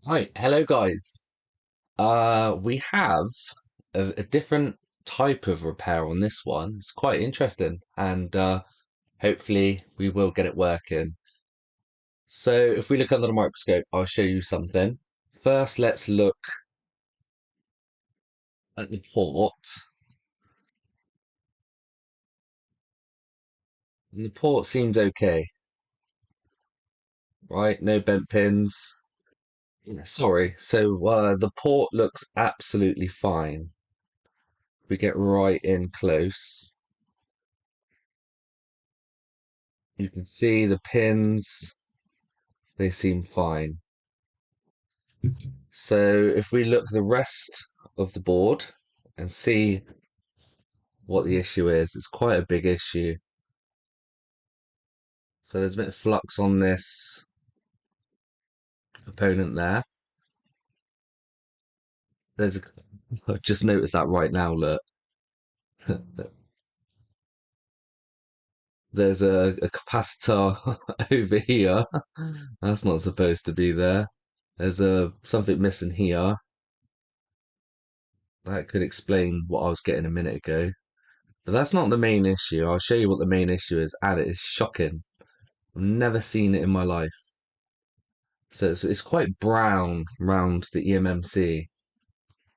Hi, hello guys. We have a different type of repair on this one. It's quite interesting, and hopefully we will get it working. So if we look under the microscope, I'll show you something. First, let's look at the port. And the port seems okay, right? No bent pins. Yeah, sorry. So the port looks absolutely fine. We get right in close. You can see the pins, they seem fine. So if we look the rest of the board and see what the issue is, it's quite a big issue. So there's a bit of flux on this component there. There's a, I just noticed that right now, look. There's a capacitor over here. That's not supposed to be there. There's a something missing here. That could explain what I was getting a minute ago. But that's not the main issue. I'll show you what the main issue is, and it is shocking. I've never seen it in my life. So it's quite brown round the EMMC,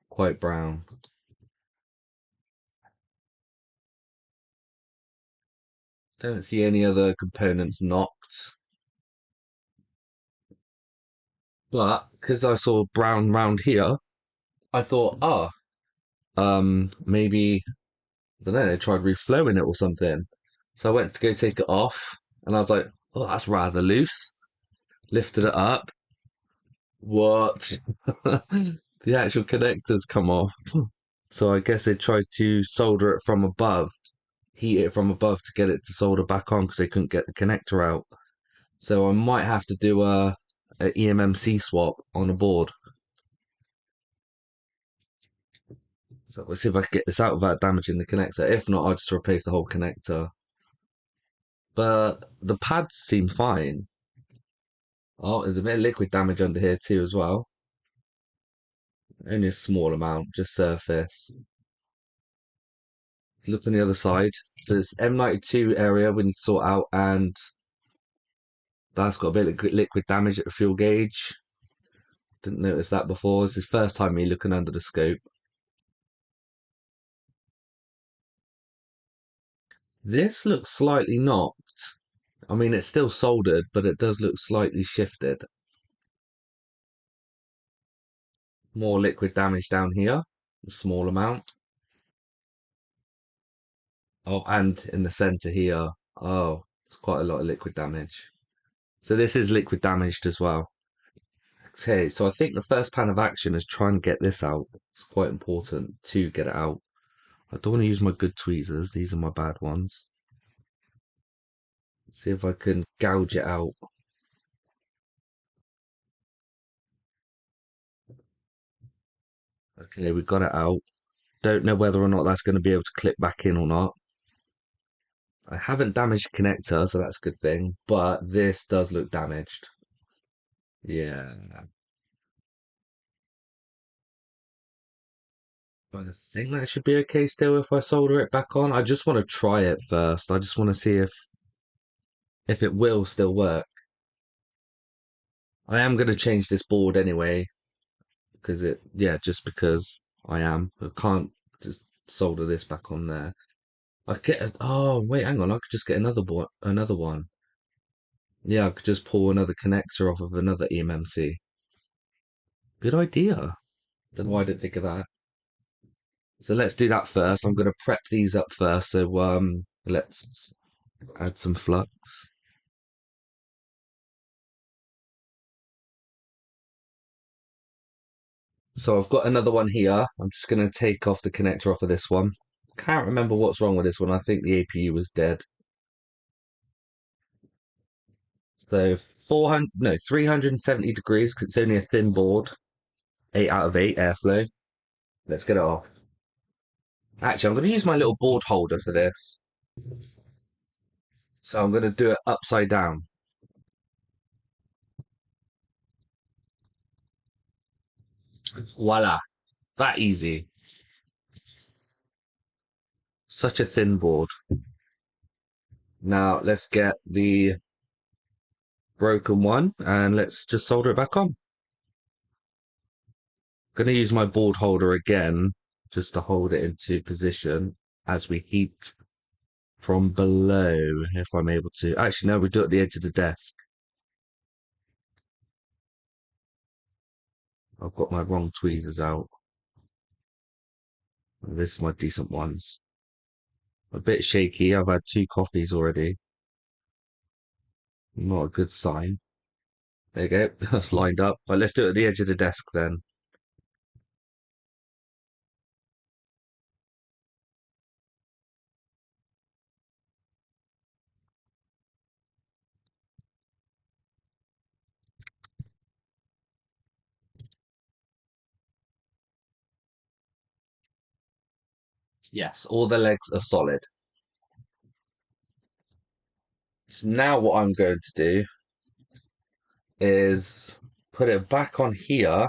quite brown. Don't see any other components knocked. But because I saw brown round here, I thought, maybe, I don't know, they tried reflowing it or something. So I went to go take it off, and I was like, oh, that's rather loose. Lifted it up. What? The actual connectors come off. So I guess they tried to solder it from above, heat it from above to get it to solder back on because they couldn't get the connector out. So I might have to do a EMMC swap on a board. So let's see if I can get this out without damaging the connector. If not, I'll just replace the whole connector. But the pads seem fine. Oh, there's a bit of liquid damage under here too as well. Only a small amount, just surface. Look on the other side. So this M92 area we need to sort out, and that's got a bit of liquid damage at the fuel gauge. Didn't notice that before. This is the first time me looking under the scope. This looks slightly knocked. I mean, it's still soldered, but it does look slightly shifted. More liquid damage down here, a small amount. Oh, and in the center here. Oh, it's quite a lot of liquid damage. So this is liquid damaged as well. Okay, so I think the first plan of action is try and get this out. It's quite important to get it out. I don't want to use my good tweezers. These are my bad ones. Let's see if I can gouge it out. Okay, we got it out. Don't know whether or not that's going to be able to clip back in or not. I haven't damaged the connector, so that's a good thing, but this does look damaged. Yeah. But I think that should be okay still if I solder it back on. I just want to try it first. I just want to see if it will still work. I am going to change this board anyway, because just because I am. I can't just solder this back on there. Oh, wait, hang on. I could just get another one. Yeah, I could just pull another connector off of another EMMC. Good idea. Then why didn't I think of that? So let's do that first. I'm going to prep these up first. So let's add some flux. So I've got another one here. I'm just going to take off the connector off of this one. Can't remember what's wrong with this one. I think the APU was dead. So 400, no, 370 degrees because it's only a thin board. 8 out of 8 airflow. Let's get it off. Actually, I'm going to use my little board holder for this. So I'm going to do it upside down. Voila, that easy. Such a thin board. Now let's get the broken one and let's just solder it back on. Going to use my board holder again just to hold it into position as we heat from below, if I'm able to. Actually, no, we do it at the edge of the desk. I've got my wrong tweezers out. This is my decent ones. A bit shaky. I've had 2 coffees already. Not a good sign. There you go. That's lined up. But let's do it at the edge of the desk then. Yes, all the legs are solid. So now what I'm going to do is put it back on here,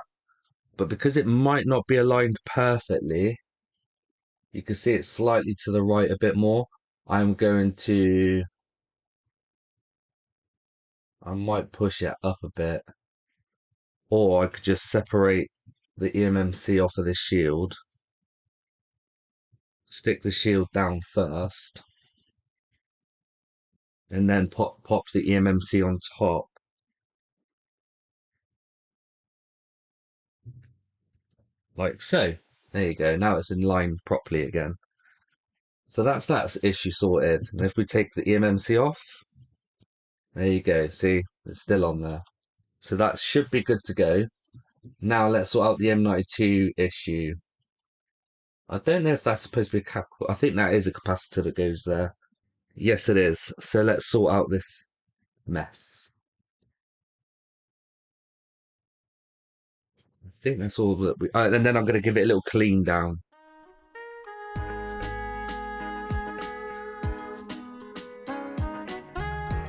but because it might not be aligned perfectly, you can see it slightly to the right a bit more. I'm going to, I might push it up a bit, or I could just separate the EMMC off of the shield, stick the shield down first, and then pop the EMMC on top. Like so. There you go. Now it's in line properly again. So that's issue sorted. And if we take the EMMC off, there you go. See, it's still on there. So that should be good to go. Now let's sort out the M92 issue. I don't know if that's supposed to be a cap. I think that is a capacitor that goes there. Yes, it is. So let's sort out this mess. I think that's all that we. And then I'm going to give it a little clean down.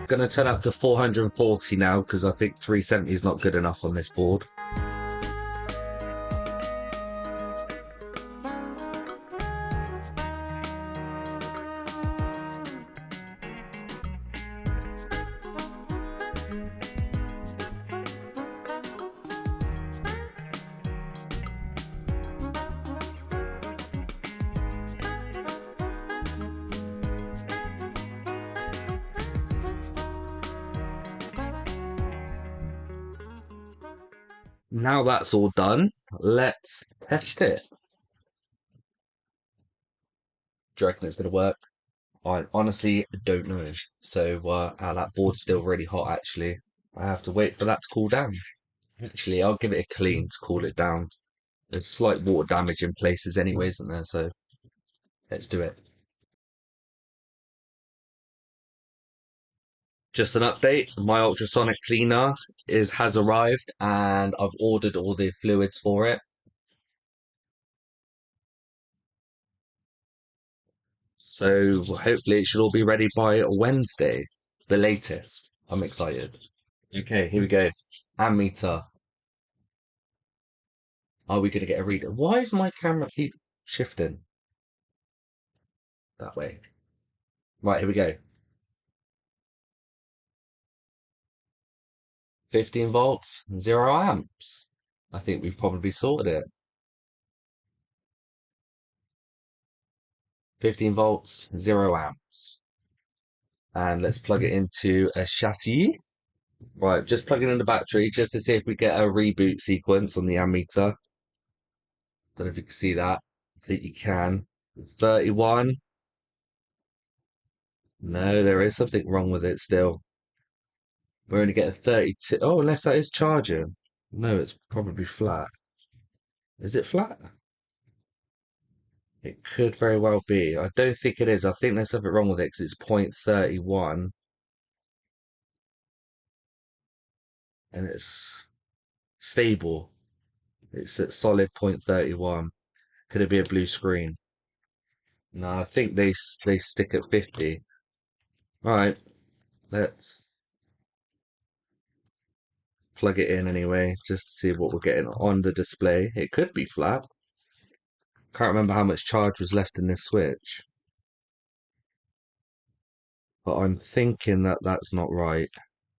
Going to turn up to 440 now because I think 370 is not good enough on this board. Now that's all done, let's test it. Do you reckon it's going to work? I honestly don't know. So that board's still really hot actually. I have to wait for that to cool down. Actually, I'll give it a clean to cool it down. There's slight water damage in places anyway, isn't there? So let's do it. Just an update, my ultrasonic cleaner has arrived and I've ordered all the fluids for it. So hopefully it should all be ready by Wednesday, the latest. I'm excited. Okay, here we go. Ammeter. Are we going to get a reader? Why is my camera keep shifting that way? Right, here we go. 15 volts, 0 amps. I think we've probably sorted it. 15 volts, 0 amps. And let's plug it into a chassis. Right, just plugging in the battery just to see if we get a reboot sequence on the ammeter. Don't know if you can see that. I think you can. 31. No, there is something wrong with it still. We're only getting 32. Oh, unless that is charging. No, it's probably flat. Is it flat? It could very well be. I don't think it is. I think there's something wrong with it because it's 0.31 and it's stable. It's at solid 0.31. Could it be a blue screen? No, I think they stick at 50. All right, let's plug it in anyway, just to see what we're getting on the display. It could be flat. Can't remember how much charge was left in this switch, but I'm thinking that that's not right.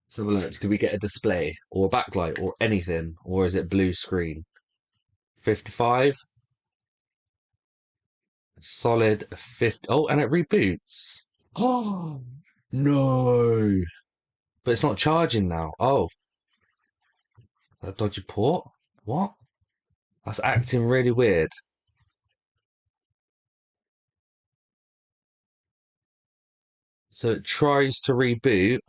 So look, do we get a display or a backlight or anything, or is it blue screen? 55, solid 50. Oh, and it reboots. Oh, no. But it's not charging now. Oh, a dodgy port? What? That's acting really weird. So it tries to reboot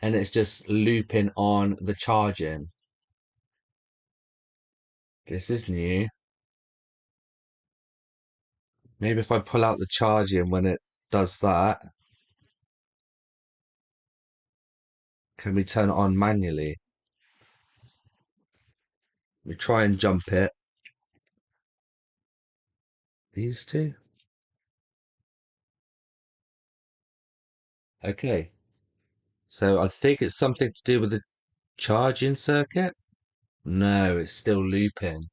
and it's just looping on the charging. This is new. Maybe if I pull out the charging when it does that, can we turn it on manually? We try and jump it. These two? Okay. So I think it's something to do with the charging circuit. No, it's still looping.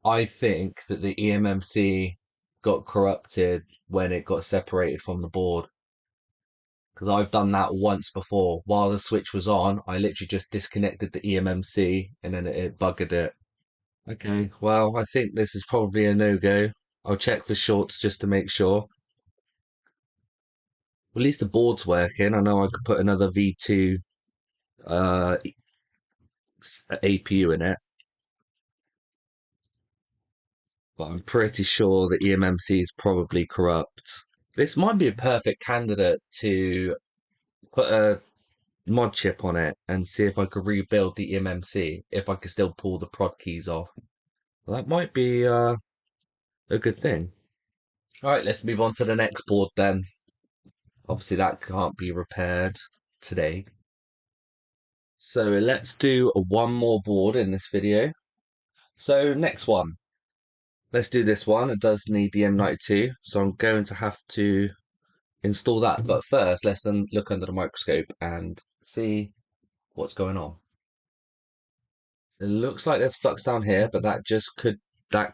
I think that the eMMC got corrupted when it got separated from the board. Because I've done that once before. While the switch was on, I literally just disconnected the eMMC and then it buggered it. Okay, well, I think this is probably a no-go. I'll check for shorts just to make sure. At least the board's working. I know I could put another V2 uh, APU in it, but I'm pretty sure the eMMC is probably corrupt. This might be a perfect candidate to put a mod chip on it and see if I could rebuild the eMMC, if I could still pull the prod keys off. That might be a good thing. All right, let's move on to the next board then. Obviously, that can't be repaired today. So let's do one more board in this video. So next one, let's do this one. It does need the M92, so I'm going to have to install that. But first, let's then look under the microscope and see what's going on. It looks like there's flux down here, but that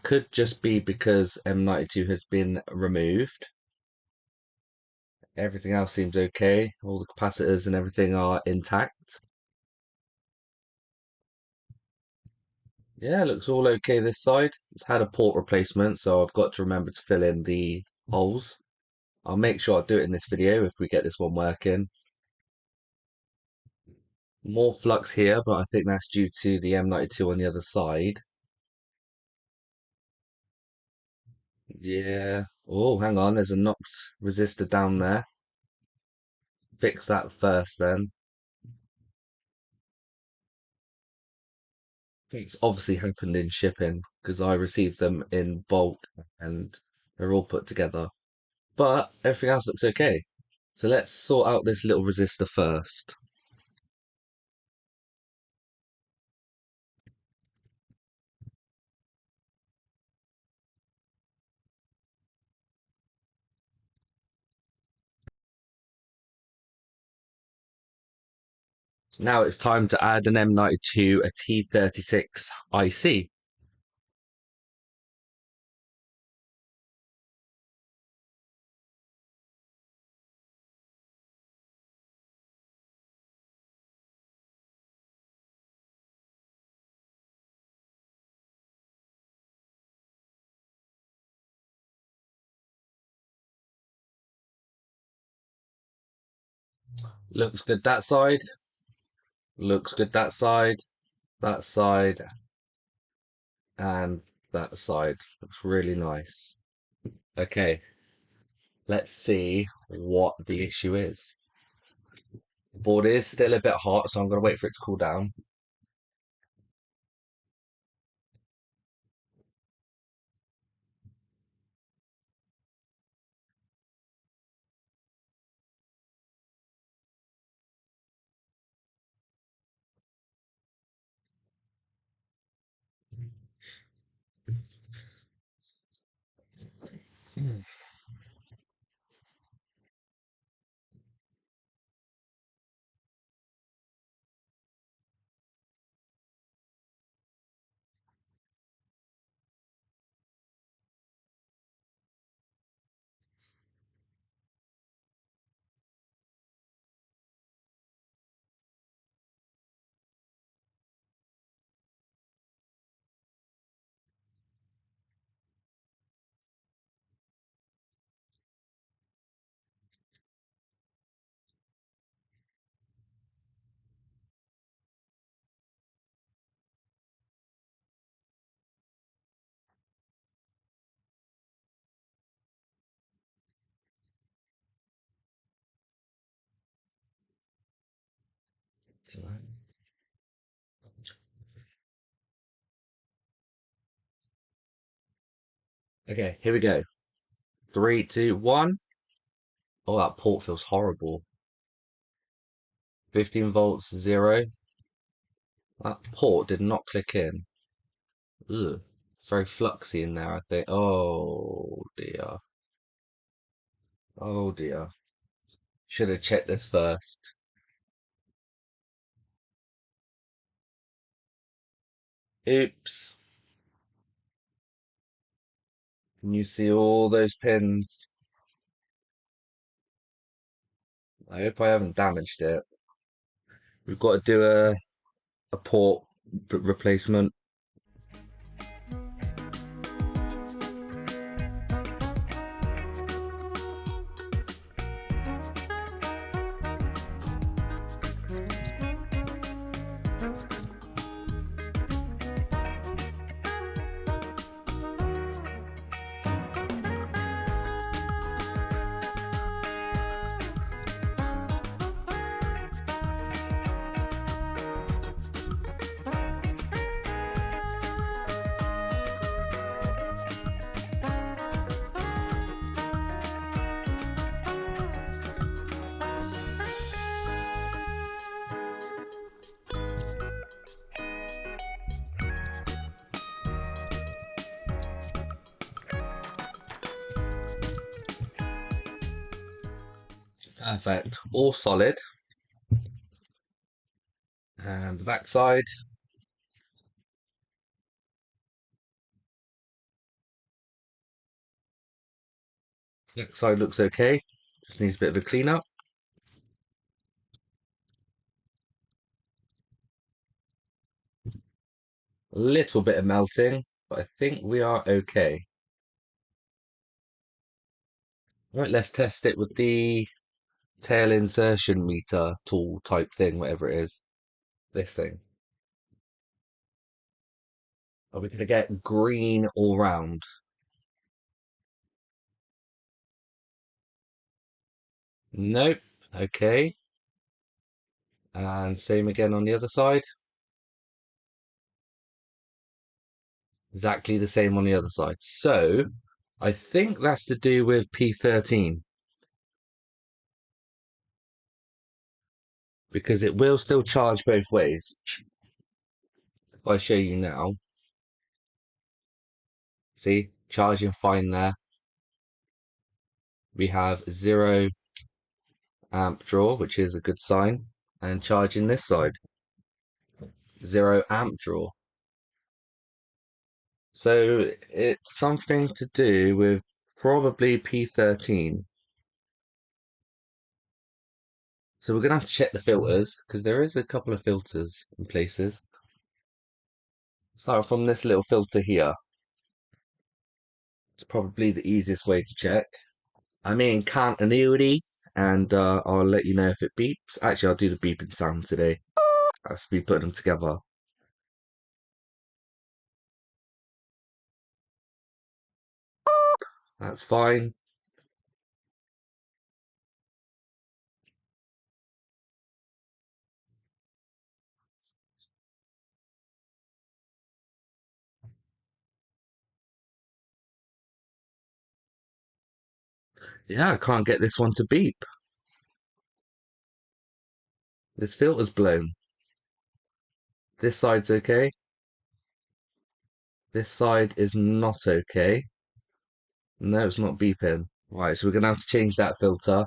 could just be because M92 has been removed. Everything else seems okay. All the capacitors and everything are intact. Yeah, looks all okay this side. It's had a port replacement, so I've got to remember to fill in the holes. I'll make sure I do it in this video if we get this one working. More flux here, but I think that's due to the M92 on the other side. Yeah. Oh, hang on, there's a NOx resistor down there. Fix that first then. It's obviously happened in shipping because I received them in bulk and they're all put together. But everything else looks okay. So let's sort out this little resistor first. Now it's time to add an M92, a T36 IC. Looks good that side. Looks good that side, and that side. Looks really nice. Okay, let's see what the issue is. The board is still a bit hot, so I'm going to wait for it to cool down. Okay, here we go. Three, two, one. Oh, that port feels horrible. 15 volts, zero. That port did not click in. Ugh. It's very fluxy in there, I think. Oh dear. Oh dear. Should have checked this first. Oops. Can you see all those pins? I hope I haven't damaged it. We've got to do a port replacement. Perfect. All solid. And the back side. Back side looks okay. Just needs a bit of a clean up. A little bit of melting, but I think we are okay. Right, let's test it with the tail insertion meter tool type thing, whatever it is. This thing. Are we going to get green all round? Nope. Okay. And same again on the other side. Exactly the same on the other side. So I think that's to do with P13 because it will still charge both ways. If I show you now, see, charging fine there. We have 0 amp draw, which is a good sign, and charging this side, 0 amp draw. So it's something to do with probably P13. So we're going to have to check the filters because there is a couple of filters in places. Start from this little filter here. It's probably the easiest way to check. I'm in continuity and I'll let you know if it beeps. Actually, I'll do the beeping sound today as we put them together. That's fine. Yeah, I can't get this one to beep. This filter's blown. This side's okay. This side is not okay. No, it's not beeping. Right, so we're going to have to change that filter.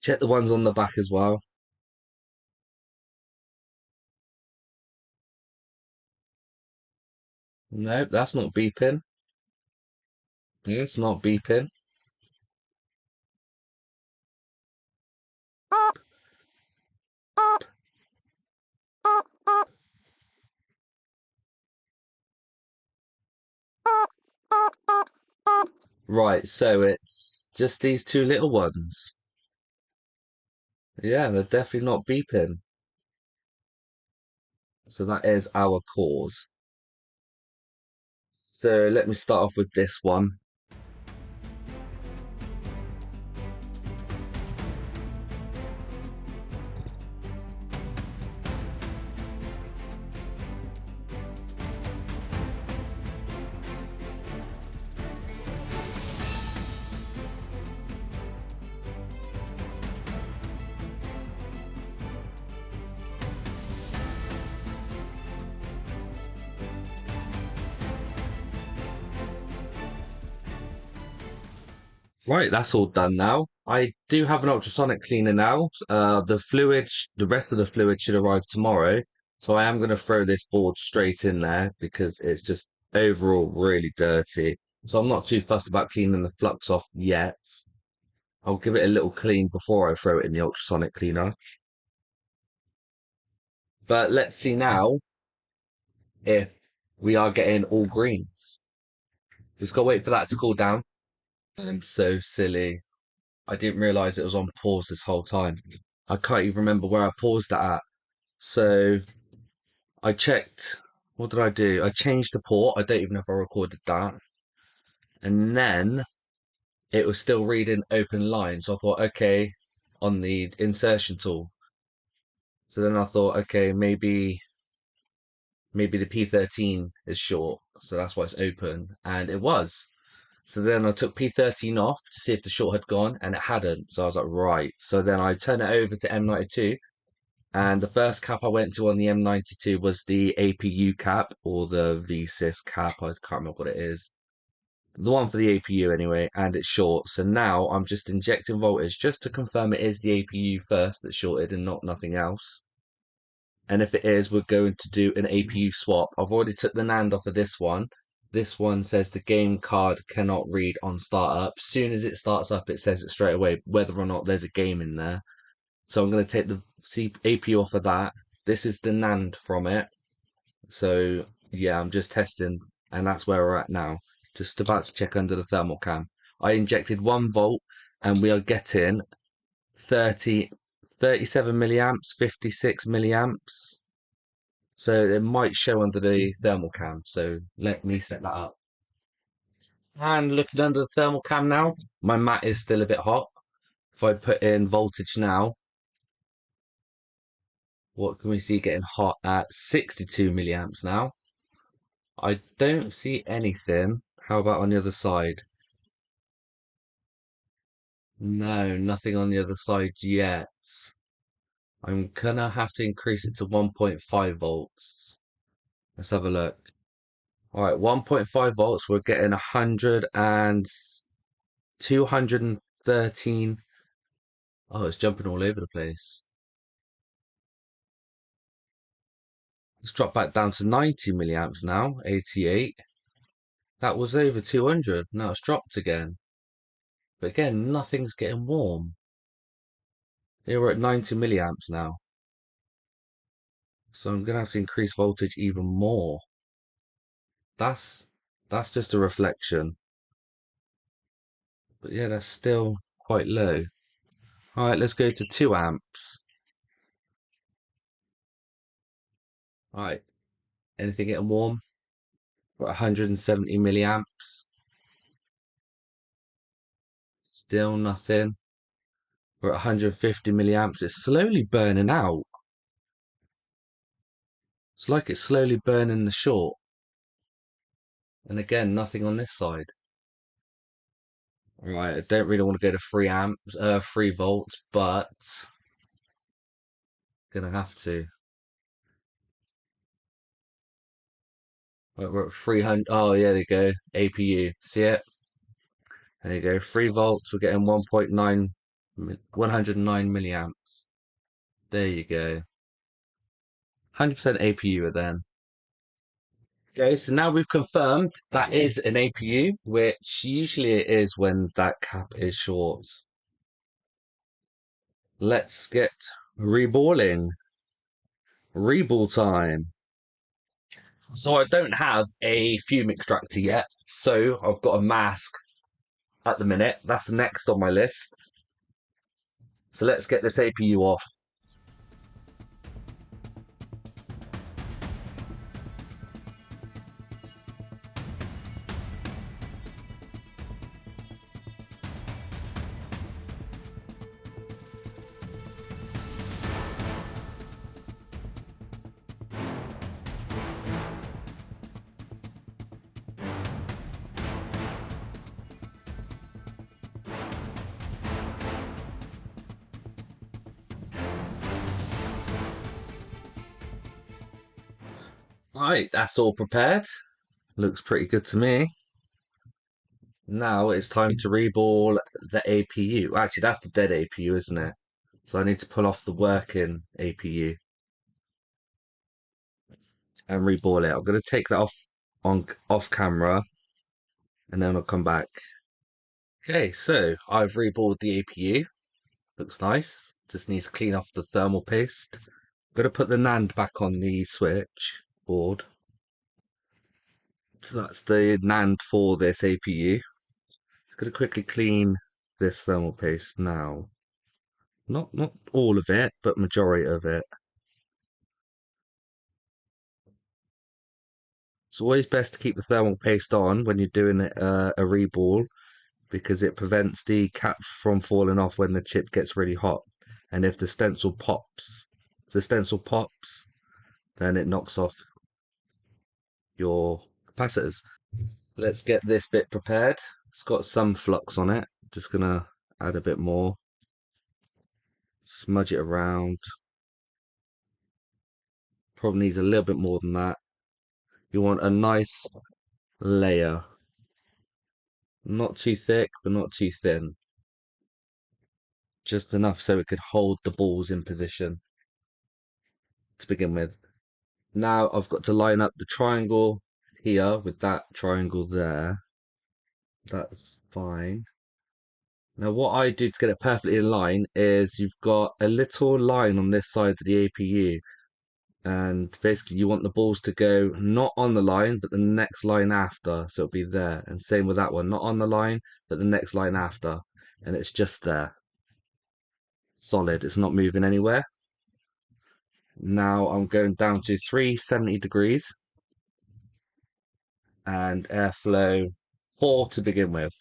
Check the ones on the back as well. Nope, that's not beeping. Yeah, it's not beeping. Right, so it's just these two little ones. Yeah, they're definitely not beeping. So that is our cause. So let me start off with this one. Right, that's all done now. I do have an ultrasonic cleaner now. The rest of the fluid should arrive tomorrow. So I am going to throw this board straight in there because it's just overall really dirty. So I'm not too fussed about cleaning the flux off yet. I'll give it a little clean before I throw it in the ultrasonic cleaner. But let's see now if we are getting all greens. Just gotta wait for that to cool down. I'm so silly. I didn't realize it was on pause this whole time. I can't even remember where I paused that at. So I checked. What did I do? I changed the port. I don't even know if I recorded that. And then it was still reading open line. So I thought, okay, on the insertion tool. So then I thought, okay, maybe the P13 is short. So that's why it's open. And it was. So then I took P13 off to see if the short had gone, and it hadn't. So I was like, right. So then I turned it over to M92, and the first cap I went to on the M92 was the APU cap or the VSys cap. I can't remember what it is. The one for the APU anyway, and it's short. So now I'm just injecting voltage just to confirm it is the APU first that's shorted and not nothing else. And if it is, we're going to do an APU swap. I've already took the NAND off of this one. This one says the game card cannot read on startup. Soon as it starts up, it says it straight away, whether or not there's a game in there. So I'm going to take the APU off of that. This is the NAND from it. So yeah, I'm just testing, and that's where we're at now. Just about to check under the thermal cam. I injected 1 volt, and we are getting 37 milliamps, 56 milliamps. So it might show under the thermal cam. So let me set that up. And looking under the thermal cam now, my mat is still a bit hot. If I put in voltage now, what can we see getting hot at 62 milliamps now? I don't see anything. How about on the other side? No, nothing on the other side yet. I'm gonna have to increase it to 1.5 volts. Let's have a look. All right, 1.5 volts, we're getting 100 and 213. Oh, it's jumping all over the place. Let's drop back down to 90 milliamps now, 88. That was over 200. Now it's dropped again. But again, nothing's getting warm. Here we're at 90 milliamps now. So I'm gonna have to increase voltage even more. That's that's just a reflection. But yeah, that's still quite low. All right, let's go to 2 amps. All right, anything getting warm? We're at 170 milliamps. Still nothing. We're at 150 milliamps. It's slowly burning out. It's like it's slowly burning the short. And again, nothing on this side. All right, I don't really want to go to 3 volts, but gonna have to. Right, we're at 300. Oh, yeah, there you go. APU. See it? There you go. 3 volts. We're getting 109 milliamps. There you go. 100% APU then. Okay, so now we've confirmed that is an APU, which usually it is when that cap is short. Let's get reballing. Reball time. So I don't have a fume extractor yet, so I've got a mask at the minute. That's next on my list. So let's get this APU off. Right, that's all prepared. Looks pretty good to me. Now it's time to reball the APU. Actually, that's the dead APU, isn't it? So I need to pull off the working APU and reball it. I'm going to take that off camera and then I'll come back. Okay, so I've reballed the APU. Looks nice. Just needs to clean off the thermal paste. I'm going to put the NAND back on the switch board. So that's the NAND for this APU. I'm going to quickly clean this thermal paste now. Not all of it, but majority of it. It's always best to keep the thermal paste on when you're doing a reball because it prevents the cap from falling off when the chip gets really hot. And if the stencil pops, then it knocks off your capacitors. Let's get this bit prepared. It's got some flux on it. Just gonna add a bit more. Smudge it around. Probably needs a little bit more than that. You want a nice layer. Not too thick, but not too thin. Just enough so it could hold the balls in position to begin with. Now I've got to line up the triangle here with that triangle there. That's fine. Now what I do to get it perfectly in line is you've got a little line on this side of the APU, and basically you want the balls to go not on the line but the next line after, so it'll be there. And same with that one, not on the line but the next line after, and it's just there. Solid, it's not moving anywhere. Now I'm going down to 370 degrees and airflow 4 to begin with.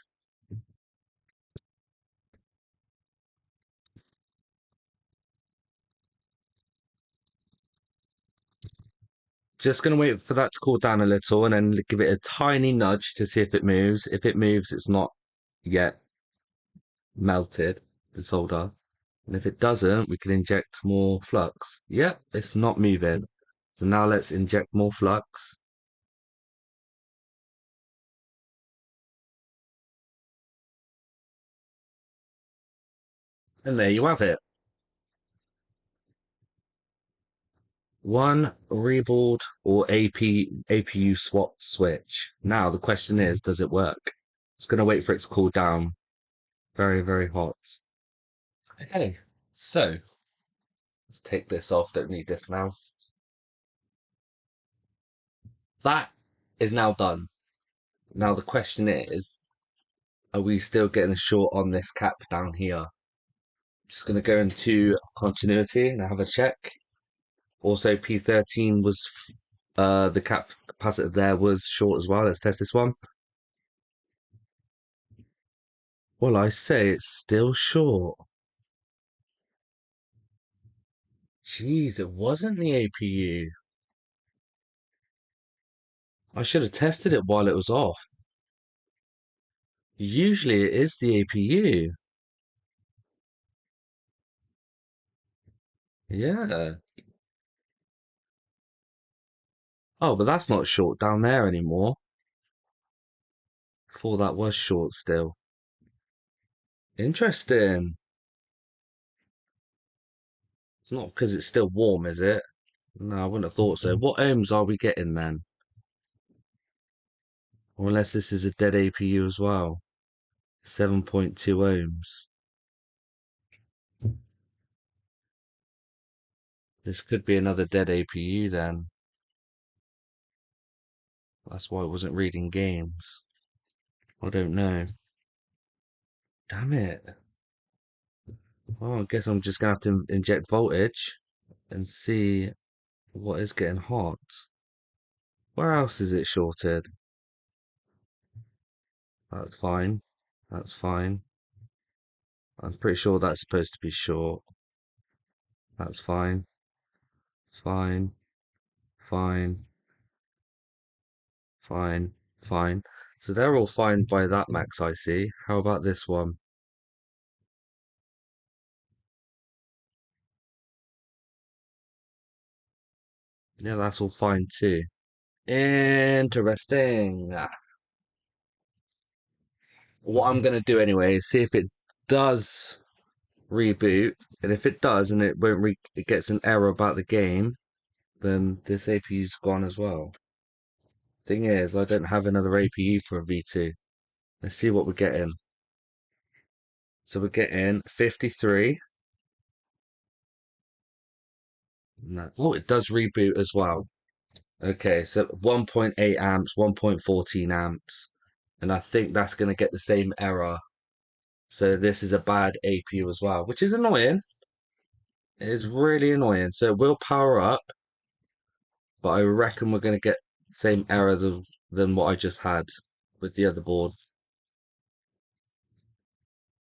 Just going to wait for that to cool down a little and then give it a tiny nudge to see if it moves. If it moves, it's not yet melted, the solder. And if it doesn't, we can inject more flux. Yep, it's not moving. So now let's inject more flux. And there you have it. One reballed or APU swapped switch. Now the question is, does it work? It's going to wait for it to cool down. Very, very hot. Okay, so let's take this off. Don't need this now. That is now done. Now the question is, are we still getting a short on this cap down here? Just going to go into continuity and have a check. Also, P13 was the cap capacitor there was short as well. Let's test this one. Well, I say it's still short. Jeez, it wasn't the APU. I should have tested it while it was off. Usually it is the APU. Yeah. Oh, but that's not short down there anymore. Before that was short still. Interesting. It's not because it's still warm, is it? No, I wouldn't have thought so. What ohms are we getting then? Or unless this is a dead APU as well. 7.2 ohms. This could be another dead APU then. That's why it wasn't reading games. I don't know. Damn it. Well, I guess I'm just gonna have to inject voltage and see what is getting hot. Where else is it shorted? That's fine. That's fine. I'm pretty sure that's supposed to be short. That's fine. Fine. Fine. Fine. Fine. So they're all fine by that max I see. How about this one? Yeah, that's all fine too. Interesting. What I'm going to do anyway is see if it does reboot, and if it does, and it gets an error about the game, then this APU's gone as well. Thing is, I don't have another APU for a V2. Let's see what we're getting. So we're getting 53. No. Oh, it does reboot as well. Okay, so 1.8 amps, 1.14 amps, and I think that's going to get the same error. So this is a bad APU as well, which is annoying. It is really annoying. So it will power up, but I reckon we're going to get the same error than what I just had with the other board,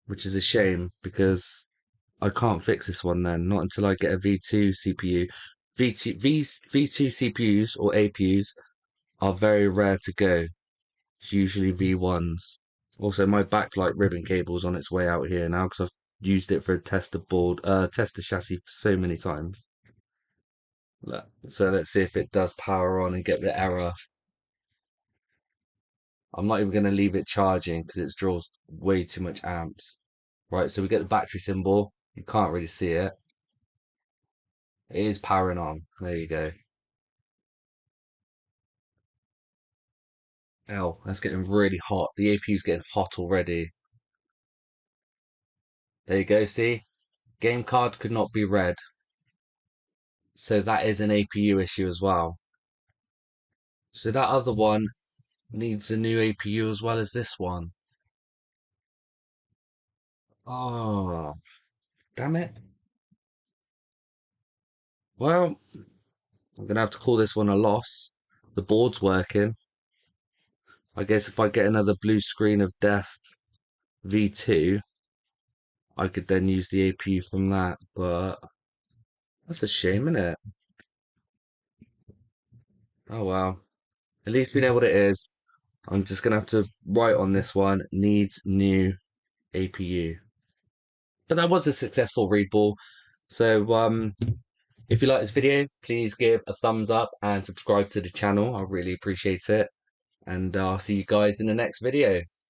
which is a shame because I can't fix this one then, not until I get a V2 CPU. V2 CPUs or APUs are very rare to go. It's usually V1s. Also, my backlight ribbon cable's on its way out here now because I've used it for a tester chassis so many times. So let's see if it does power on and get the error. I'm not even going to leave it charging because it draws way too much amps. Right, so we get the battery symbol. You can't really see it. It is powering on. There you go. Oh, that's getting really hot. The APU's getting hot already. There you go, see? Game card could not be read. So that is an APU issue as well. So that other one needs a new APU as well as this one. Oh, damn it. Well, I'm gonna have to call this one a loss. The board's working. I guess if I get another blue screen of death V2, I could then use the APU from that, but that's a shame, isn't it? Oh well. At least we know what it is. I'm just gonna have to write on this one, needs new APU. But that was a successful read ball. So if you like this video, please give a thumbs up and subscribe to the channel. I really appreciate it. And I'll see you guys in the next video.